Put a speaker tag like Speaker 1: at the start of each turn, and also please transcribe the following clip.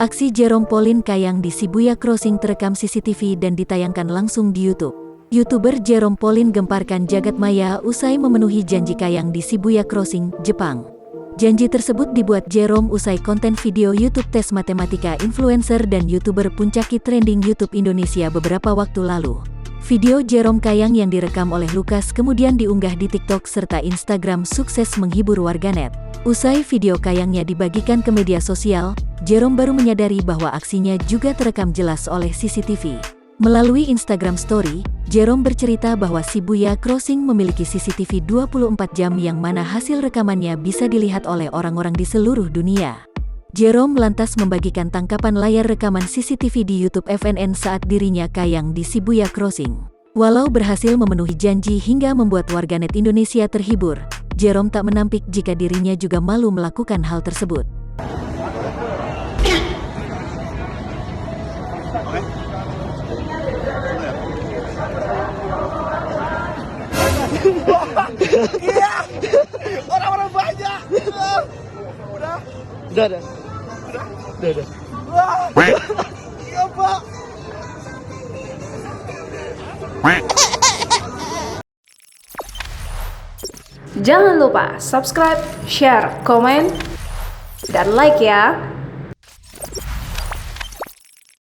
Speaker 1: Aksi Jerome Pauline Kayang di Shibuya Crossing terekam CCTV dan ditayangkan langsung di YouTube. YouTuber Jerome Pauline gemparkan jagat maya usai memenuhi janji Kayang di Shibuya Crossing, Jepang. Janji tersebut dibuat Jerome usai konten video YouTube tes matematika influencer dan YouTuber puncaki trending YouTube Indonesia beberapa waktu lalu. Video Jerome Kayang yang direkam oleh Lukas kemudian diunggah di TikTok serta Instagram sukses menghibur warganet. Usai video Kayangnya dibagikan ke media sosial, Jerome baru menyadari bahwa aksinya juga terekam jelas oleh CCTV. Melalui Instagram Story, Jerome bercerita bahwa Shibuya Crossing memiliki CCTV 24 jam yang mana hasil rekamannya bisa dilihat oleh orang-orang di seluruh dunia. Jerome lantas membagikan tangkapan layar rekaman CCTV di YouTube FNN saat dirinya Kayang di Shibuya Crossing. Walau berhasil memenuhi janji hingga membuat warganet Indonesia terhibur, Jerome tak menampik jika dirinya juga malu melakukan hal tersebut.
Speaker 2: Iya, orang-orang banyak. Udah. Wah, iya Pak.
Speaker 3: Jangan lupa subscribe, share, komen, dan like ya.